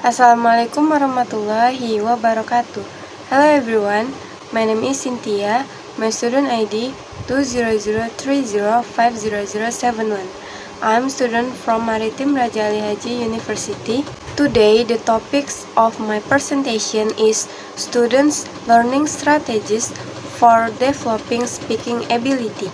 Assalamualaikum warahmatullahi wabarakatuh. Hello everyone, my name is Cynthia. My student ID 20030500071. I'm student from Maritim Raja Ali Haji University. Today, the topics of my presentation is students' learning strategies for developing speaking ability.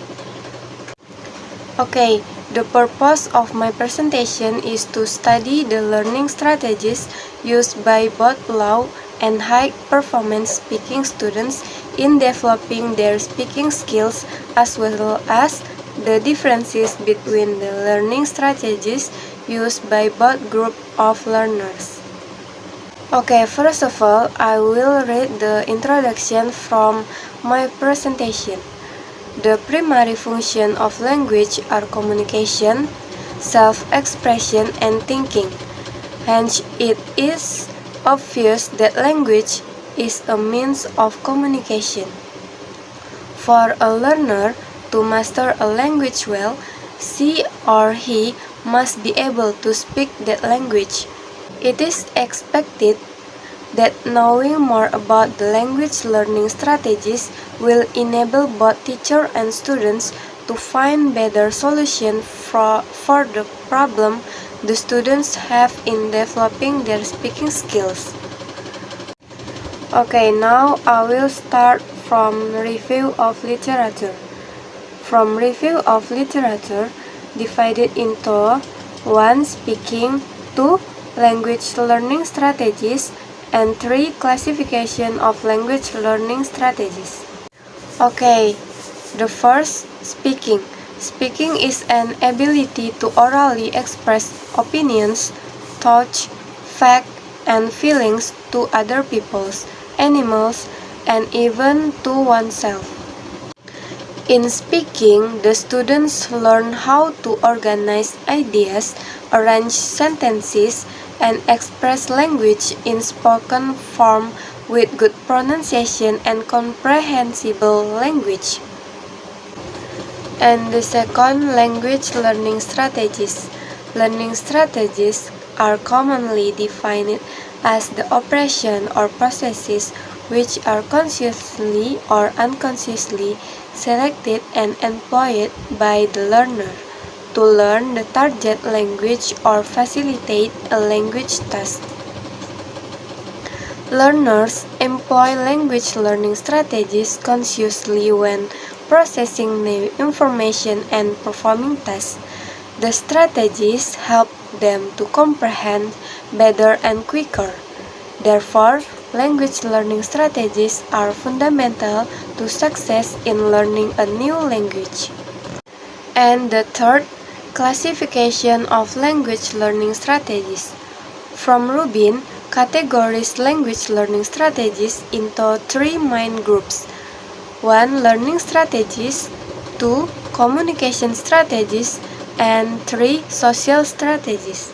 Okay, the purpose of my presentation is to study the learning strategies used by both low and high performance speaking students in developing their speaking skills, as well as the differences between the learning strategies used by both groups of learners. Okay, first of all, I will read the introduction from my presentation. The primary function of language are communication, self-expression, and thinking. Hence, it is obvious that language is a means of communication. For a learner to master a language well, she or he must be able to speak that language. It is expected that knowing more about the language learning strategies will enable both teacher and students to find better solutions for the problem the students have in developing their speaking skills. Okay, now I will start from review of literature. From review of literature, divided into 1. Speaking, 2. Language learning strategies, and 3. Classification of language learning strategies. Okay, the first, speaking. Speaking is an ability to orally express opinions, thoughts, facts, and feelings to other peoples, animals, and even to oneself. In speaking, the students learn how to organize ideas, arrange sentences, and express language in spoken form with good pronunciation and comprehensible language. And the second, language learning strategies. Learning strategies are commonly defined as the operation or processes which are consciously or unconsciously selected and employed by the learner to learn the target language or facilitate a language task. Learners employ language learning strategies consciously when processing new information and performing tasks. The strategies help them to comprehend better and quicker. Therefore, language learning strategies are fundamental to success in learning a new language. And the third, classification of language learning strategies. From Rubin, categories language learning strategies into 3 main groups. 1. Learning strategies, 2. Communication strategies, and 3. Social strategies.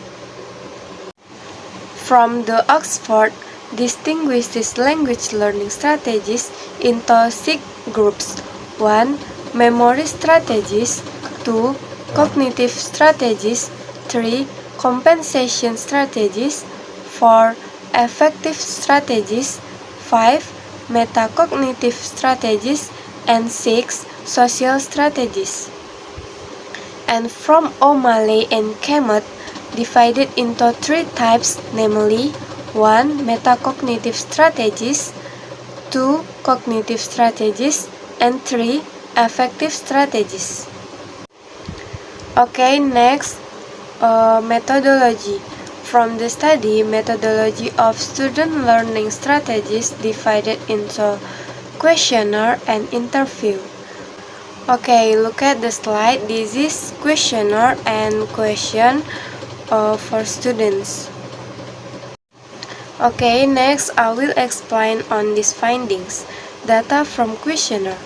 From the Oxford, distinguishes language learning strategies into 6 groups. 1. Memory strategies, 2. Cognitive strategies, 3. Compensation strategies, 4. Affective strategies, 5. Metacognitive strategies, and 6. Social strategies. And from O'Malley and Kamat, divided into 3 types, namely 1. Metacognitive strategies, 2. Cognitive strategies, and 3. Affective strategies. Okay, next, methodology. From the study, methodology of student learning strategies divided into questionnaire and interview. Okay, look at the slide. This is questionnaire and question for students. Okay, next I will explain on these findings. Data from questionnaire.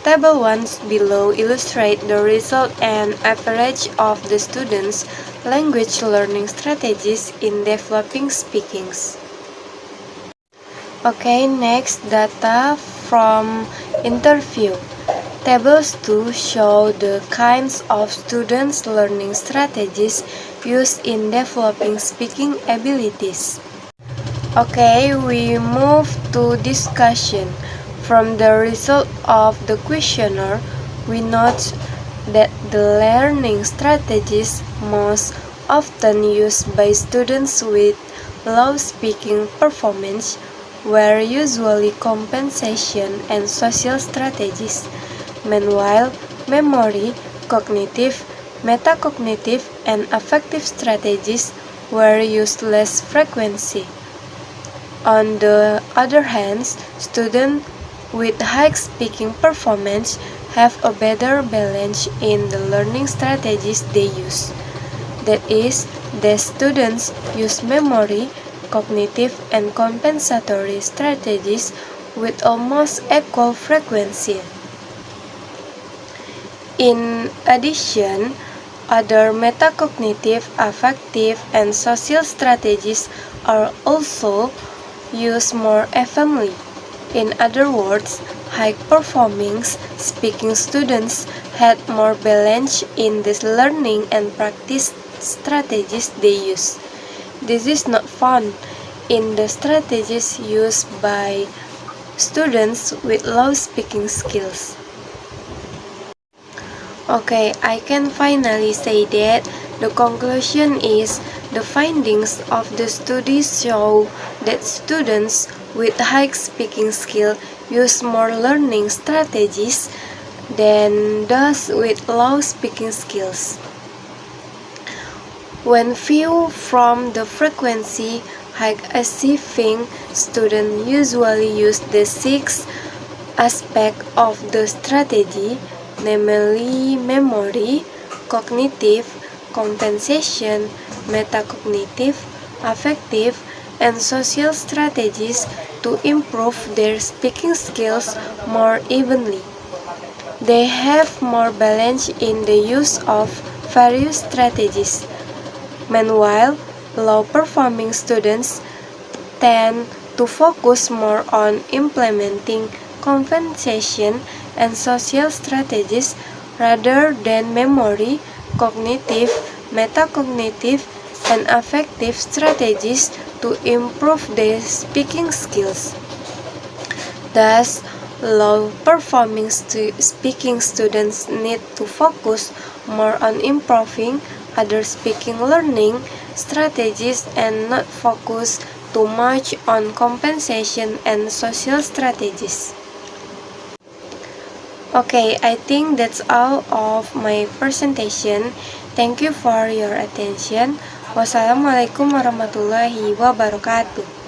Table 1 below illustrate the result and average of the students' language learning strategies in developing speakings. Okay, next, data from interview. Tables 2 show the kinds of students' learning strategies used in developing speaking abilities. Okay, we move to discussion. From the result of the questionnaire, we note that the learning strategies most often used by students with low speaking performance were usually compensation and social strategies. Meanwhile, memory, cognitive, metacognitive, and affective strategies were used less frequently. On the other hand, students with high speaking performance have a better balance in the learning strategies they use. That is, the students use memory, cognitive, and compensatory strategies with almost equal frequency. In addition, other metacognitive, affective, and social strategies are also used more evenly. In other words, high-performing speaking students had more balance in the learning and practice strategies they use. This is not found in the strategies used by students with low speaking skills. Okay, I can finally say that the conclusion is the findings of the study show that students with high speaking skill use more learning strategies than those with low speaking skills. When viewed from the frequency, high achieving students usually use the 6 aspects of the strategy, namely memory, cognitive, compensation, metacognitive, affective, and social strategies to improve their speaking skills more evenly. They have more balance in the use of various strategies. Meanwhile, low-performing students tend to focus more on implementing compensation and social strategies rather than memory, cognitive, metacognitive, and affective strategies to improve their speaking skills. Thus, low-performing speaking students need to focus more on improving other speaking learning strategies and not focus too much on compensation and social strategies. Okay, I think that's all of my presentation. Thank you for your attention. Wassalamualaikum warahmatullahi wabarakatuh.